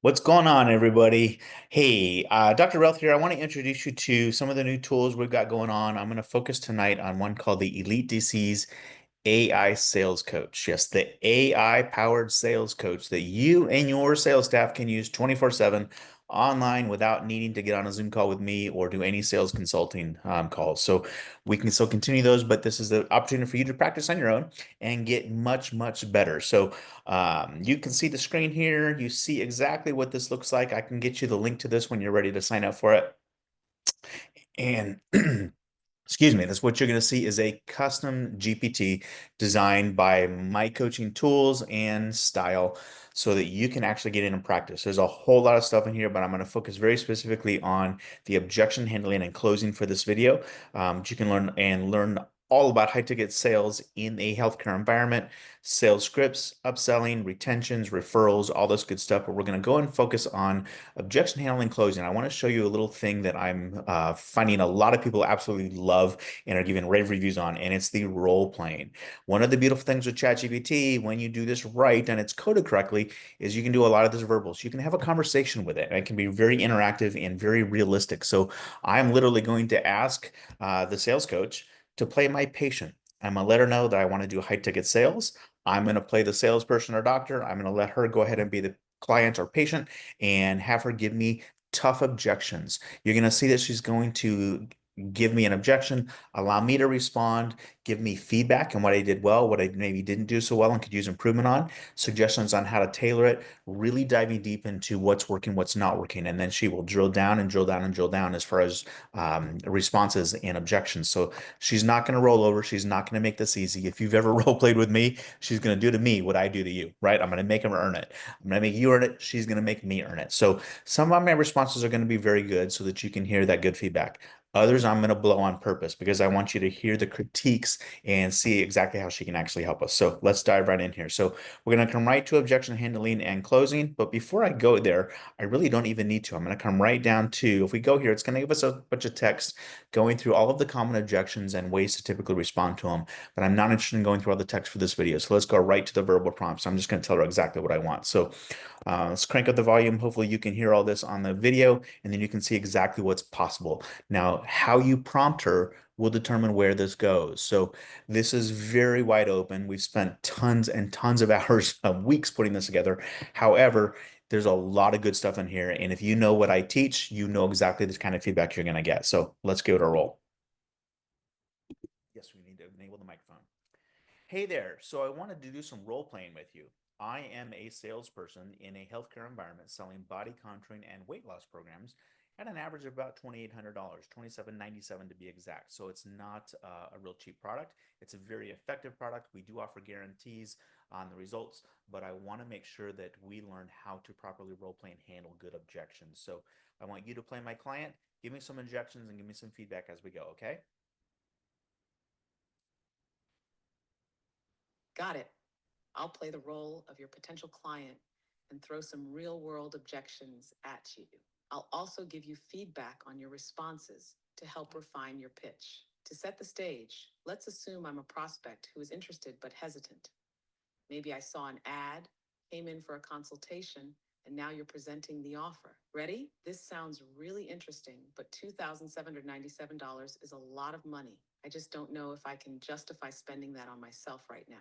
What's going on, everybody? Hey, Dr. Ralph here. I want to introduce you to some of the new tools we've got going on. I'm going to focus tonight on one called the Elite DC's AI Sales Coach. Yes, the AI powered sales coach that you and your sales staff can use 24/7 online without needing to get on a Zoom call with me or do any sales consulting calls. So we can still continue those, but this is the opportunity for you to practice on your own and get much, much better. So you can see the screen here. You see exactly what this looks like. I can get you the link to this when you're ready to sign up for it. And excuse me, that's what you're going to see is a custom GPT designed by my coaching tools and style so that you can actually get in and practice. There's a whole lot of stuff in here, but I'm going to focus very specifically on the objection handling and closing for this video. You can learn all about high ticket sales in a healthcare environment, sales scripts, upselling, retentions, referrals, all this good stuff. But we're going to go and focus on objection handling closing. I want to show you a little thing that I'm finding a lot of people absolutely love and are giving rave reviews on, and it's the role playing. One of the beautiful things with ChatGPT, when you do this right and it's coded correctly, is you can do a lot of this verbals. You can have a conversation with it, and it can be very interactive and very realistic. So I'm literally going to ask the sales coach to play my patient. I'm gonna let her know that I want to do high ticket sales. I'm going to play the salesperson or doctor. I'm going to let her go ahead and be the client or patient and have her give me tough objections. You're going to see that she's going to give me an objection, allow me to respond, give me feedback on what I did well, what I maybe didn't do so well and could use improvement on, suggestions on how to tailor it, really diving deep into what's working, what's not working. And then she will drill down and drill down and drill down as far as responses and objections. So she's not going to roll over. She's not going to make this easy. If you've ever role played with me, she's going to do to me what I do to you, right? I'm going to make him earn it. I'm going to make you earn it. She's going to make me earn it. So some of my responses are going to be very good so that you can hear that good feedback. Others I'm going to blow on purpose because I want you to hear the critiques and see exactly how she can actually help us. So let's dive right in here. So we're going to come right to objection handling and closing. But before I go there, I really don't even need to. I'm going to come right down to, if we go here, it's going to give us a bunch of text going through all of the common objections and ways to typically respond to them. But I'm not interested in going through all the text for this video. So let's go right to the verbal prompts. I'm just going to tell her exactly what I want. So let's crank up the volume. Hopefully you can hear all this on the video and then you can see exactly what's possible. Now, how you prompt her will determine where this goes. So this is very wide open. We've spent tons and tons of hours, weeks putting this together. However, there's a lot of good stuff in here. And if you know what I teach, you know exactly the kind of feedback you're going to get. So let's give it a roll. Yes, we need to enable the microphone. Hey there. So I wanted to do some role playing with you. I am a salesperson in a healthcare environment selling body contouring and weight loss programs at an average of about $2,800, $2,797 to be exact. So it's not a real cheap product. It's a very effective product. We do offer guarantees on the results, but I want to make sure that we learn how to properly role play and handle good objections. So I want you to play my client, give me some objections and give me some feedback as we go, okay? Got it. I'll play the role of your potential client and throw some real world objections at you. I'll also give you feedback on your responses to help refine your pitch. To set the stage, let's assume I'm a prospect who is interested but hesitant. Maybe I saw an ad, came in for a consultation, and now you're presenting the offer. Ready? This sounds really interesting, but $2,797 is a lot of money. I just don't know if I can justify spending that on myself right now.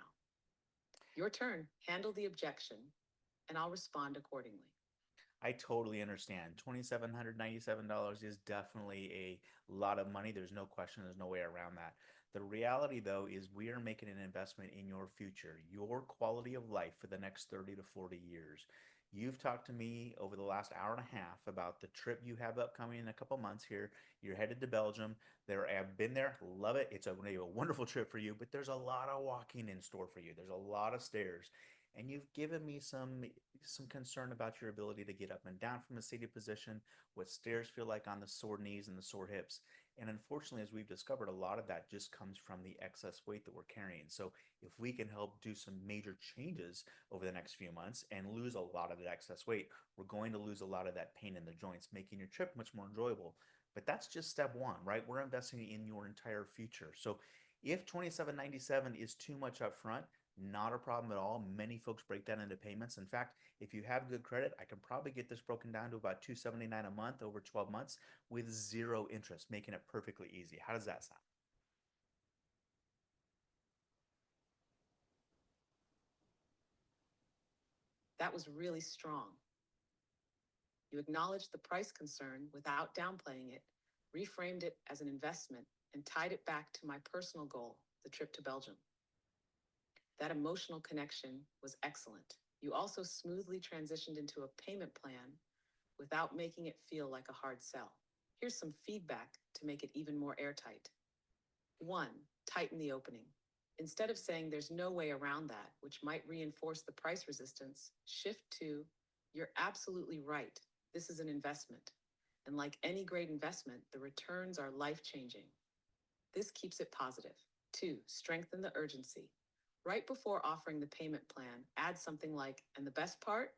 Your turn. Handle the objection, and I'll respond accordingly. I totally understand. $2,797 is definitely a lot of money. There's no question. There's no way around that. The reality, though, is we are making an investment in your future, your quality of life for the next 30 to 40 years. You've talked to me over the last hour and a half about the trip you have upcoming in a couple months here. You're headed to Belgium. There, I've been there, love it. It's a wonderful trip for you, but there's a lot of walking in store for you. There's a lot of stairs and you've given me some concern about your ability to get up and down from a seated position, what stairs feel like on the sore knees and the sore hips. And unfortunately, as we've discovered, a lot of that just comes from the excess weight that we're carrying. So if we can help do some major changes over the next few months and lose a lot of that excess weight, we're going to lose a lot of that pain in the joints, making your trip much more enjoyable. But that's just step one, right? We're investing in your entire future. So if 2797 is too much up front, Not a problem at all. Many folks break that into payments. In fact, if you have good credit, I can probably get this broken down to about 279 a month over 12 months with zero interest, making it perfectly easy. How does that sound? That was really strong. You acknowledged the price concern without downplaying it, reframed it as an investment, and tied it back to my personal goal, the trip to Belgium. That emotional connection was excellent. You also smoothly transitioned into a payment plan without making it feel like a hard sell. Here's some feedback to make it even more airtight. One, tighten the opening. Instead of saying there's no way around that, which might reinforce the price resistance, shift to you're absolutely right. This is an investment. And like any great investment, the returns are life changing. This keeps it positive. Two, strengthen the urgency. Right before offering the payment plan, add something like, and the best part,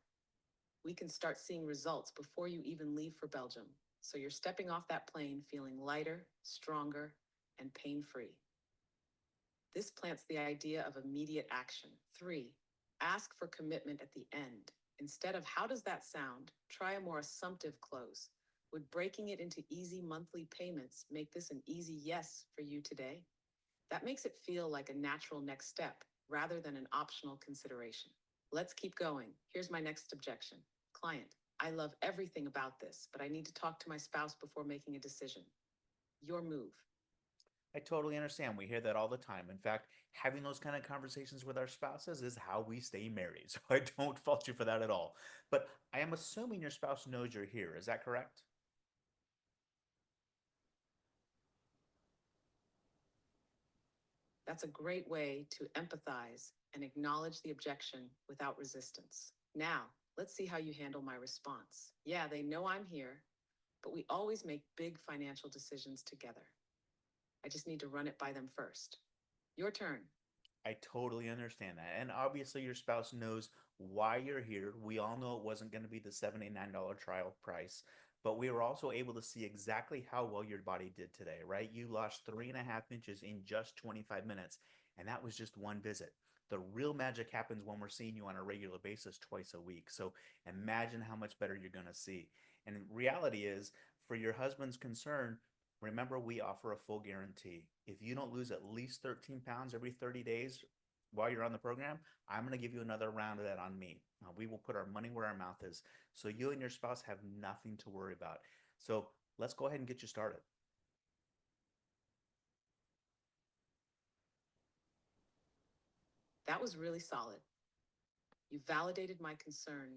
we can start seeing results before you even leave for Belgium. So you're stepping off that plane feeling lighter, stronger, and pain free. This plants the idea of immediate action. Three, ask for commitment at the end. Instead of how does that sound, try a more assumptive close. Would breaking it into easy monthly payments make this an easy yes for you today? That makes it feel like a natural next step rather than an optional consideration. Let's keep going. Here's my next objection. Client, I love everything about this, but I need to talk to my spouse before making a decision. Your move. I totally understand. We hear that all the time. In fact, having those kind of conversations with our spouses is how we stay married. So I don't fault you for that at all. But I am assuming your spouse knows you're here. Is that correct? That's a great way to empathize and acknowledge the objection without resistance. Now, let's see how you handle my response. Yeah, they know I'm here, but we always make big financial decisions together. I just need to run it by them first. Your turn. I totally understand that. And obviously, your spouse knows why you're here. We all know it wasn't going to be the $79 trial price, but we were also able to see exactly how well your body did today, right? You lost 3.5 inches in just 25 minutes, and that was just one visit. The real magic happens when we're seeing you on a regular basis twice a week. So imagine how much better you're going to see. And reality is, for your husband's concern, remember, we offer a full guarantee. If you don't lose at least 13 pounds every 30 days while you're on the program, I'm going to give you another round of that on me. We will put our money where our mouth is. So you and your spouse have nothing to worry about. So let's go ahead and get you started. That was really solid. You validated my concern,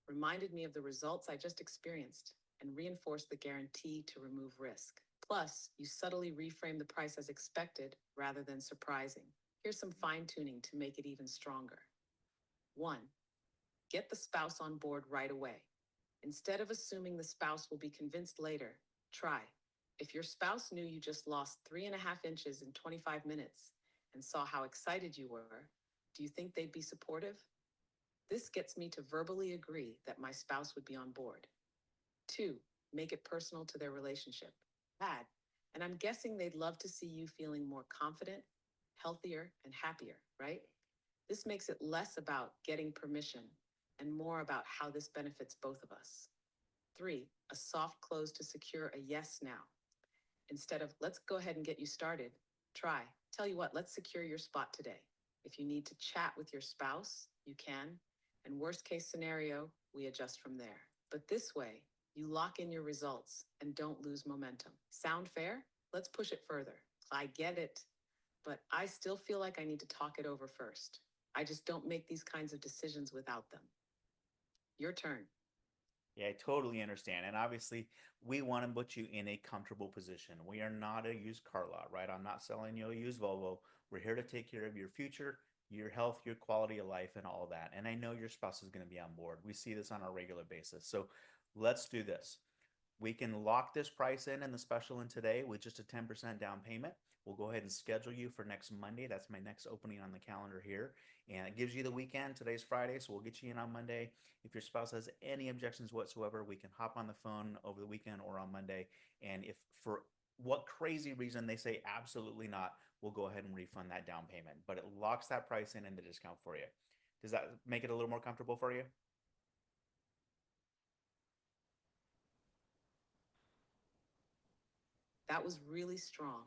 reminded me of the results I just experienced, and reinforced the guarantee to remove risk. Plus, you subtly reframed the price as expected rather than surprising. Here's some fine tuning to make it even stronger. One, get the spouse on board right away. Instead of assuming the spouse will be convinced later, try. If your spouse knew you just lost 3.5 inches in 25 minutes and saw how excited you were, do you think they'd be supportive? This gets me to verbally agree that my spouse would be on board. Two, make it personal to their relationship. Add, and I'm guessing they'd love to see you feeling more confident, healthier, and happier, right? This makes it less about getting permission and more about how this benefits both of us. Three, a soft close to secure a yes now. Instead of let's go ahead and get you started, try. Tell you what, let's secure your spot today. If you need to chat with your spouse, you can. And worst case scenario, we adjust from there. But this way, you lock in your results and don't lose momentum. Sound fair? Let's push it further. I get it, but I still feel like I need to talk it over first. I just don't make these kinds of decisions without them. Your turn. Yeah, I totally understand. And obviously, we want to put you in a comfortable position. We are not a used car lot, right? I'm not selling you a used Volvo. We're here to take care of your future, your health, your quality of life, and all that. And I know your spouse is going to be on board. We see this on a regular basis. So let's do this. We can lock this price in the special in today with just a 10% down payment. We'll go ahead and schedule you for next Monday. That's my next opening on the calendar here. And it gives you the weekend. Today's Friday, so we'll get you in on Monday. If your spouse has any objections whatsoever, we can hop on the phone over the weekend or on Monday. And if for what crazy reason they say absolutely not, we'll go ahead and refund that down payment. But it locks that price in the discount for you. Does that make it a little more comfortable for you? That was really strong.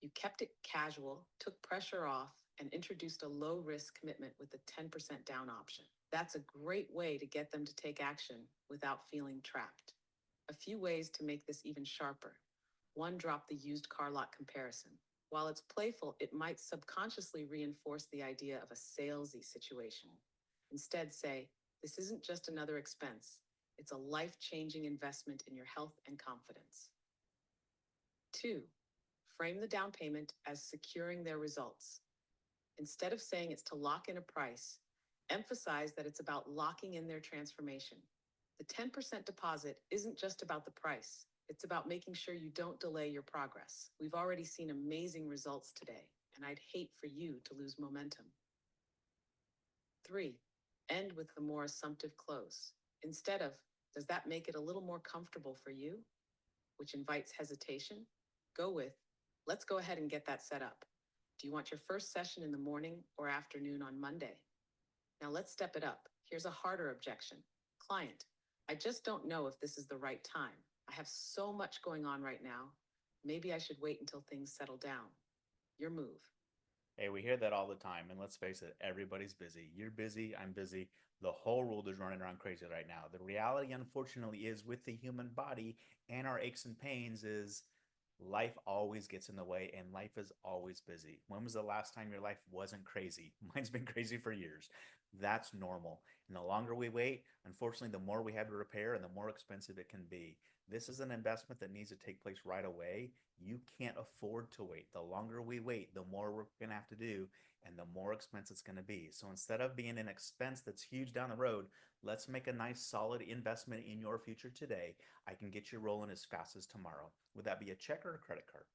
You kept it casual, took pressure off, and introduced a low risk commitment with a 10% down option. That's a great way to get them to take action without feeling trapped. A few ways to make this even sharper. One, drop the used car lot comparison. While it's playful, it might subconsciously reinforce the idea of a salesy situation. Instead, say, this isn't just another expense, it's a life changing investment in your health and confidence. Two, frame the down payment as securing their results. Instead of saying it's to lock in a price, emphasize that it's about locking in their transformation. The 10% deposit isn't just about the price, it's about making sure you don't delay your progress. We've already seen amazing results today, and I'd hate for you to lose momentum. Three, end with a more assumptive close. Instead of, does that make it a little more comfortable for you? Which invites hesitation, go with, let's go ahead and get that set up. Do you want your first session in the morning or afternoon on Monday? Now let's step it up. Here's a harder objection. Client, I just don't know if this is the right time. I have so much going on right now. Maybe I should wait until things settle down. Your move. Hey, we hear that all the time, and let's face it, everybody's busy. You're busy, I'm busy. The whole world is running around crazy right now. The reality, unfortunately, is with the human body and our aches and pains is life always gets in the way and life is always busy. When was the last time your life wasn't crazy? Mine's been crazy for years. That's normal. And the longer we wait, unfortunately, the more we have to repair and the more expensive it can be. This is an investment that needs to take place right away. You can't afford to wait. The longer we wait, the more we're going to have to do and the more expensive it's going to be. So instead of being an expense that's huge down the road, let's make a nice solid investment in your future today. I can get you rolling as fast as tomorrow. Would that be a check or a credit card?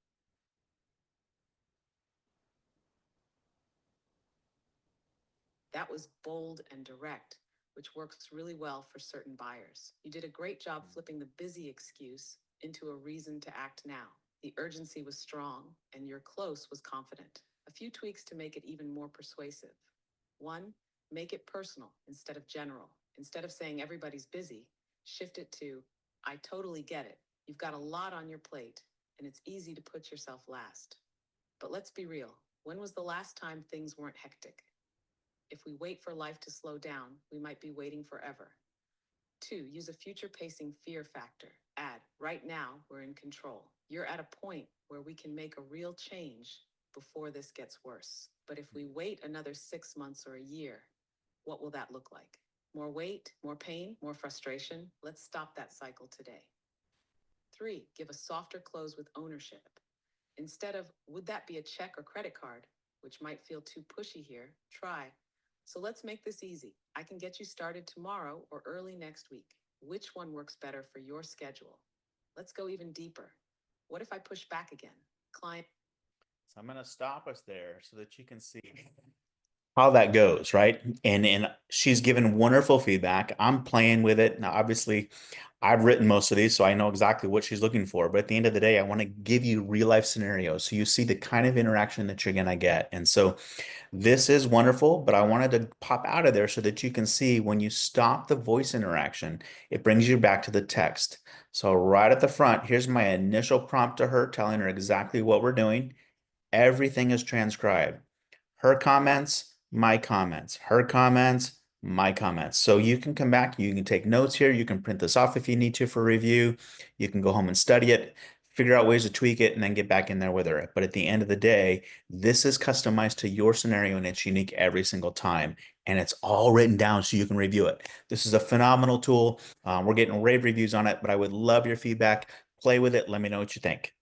That was bold and direct, which works really well for certain buyers. You did a great job flipping the busy excuse into a reason to act now. The urgency was strong, and your close was confident. A few tweaks to make it even more persuasive. One, make it personal instead of general. Instead of saying everybody's busy, shift it to, I totally get it. You've got a lot on your plate, and it's easy to put yourself last. But let's be real. When was the last time things weren't hectic? If we wait for life to slow down, we might be waiting forever. Two, use a future pacing fear factor. Add, right now, we're in control. You're at a point where we can make a real change before this gets worse. But if we wait another 6 months or a year, what will that look like? More weight, more pain, more frustration? Let's stop that cycle today. Three, give a softer close with ownership. Instead of, would that be a check or credit card, which might feel too pushy here, try, so let's make this easy. I can get you started tomorrow or early next week. Which one works better for your schedule? Let's go even deeper. What if I push back again? Client. So I'm going to stop us there so that you can see how that goes, right? And she's given wonderful feedback. I'm playing with it. Now, obviously, I've written most of these, so I know exactly what she's looking for. But at the end of the day, I want to give you real life scenarios so you see the kind of interaction that you're going to get. And so this is wonderful, but I wanted to pop out of there so that you can see when you stop the voice interaction, it brings you back to the text. So right at the front, here's my initial prompt to her, telling her exactly what we're doing. Everything is transcribed. Her comments, my comments, her comments, my comments. So you can come back, you can take notes here, you can print this off if you need to for review. You can go home and study it, figure out ways to tweak it, and then get back in there with her. But at the end of the day, this is customized to your scenario and it's unique every single time. And it's all written down so you can review it. This is a phenomenal tool. We're getting rave reviews on it, but I would love your feedback. Play with it. Let me know what you think.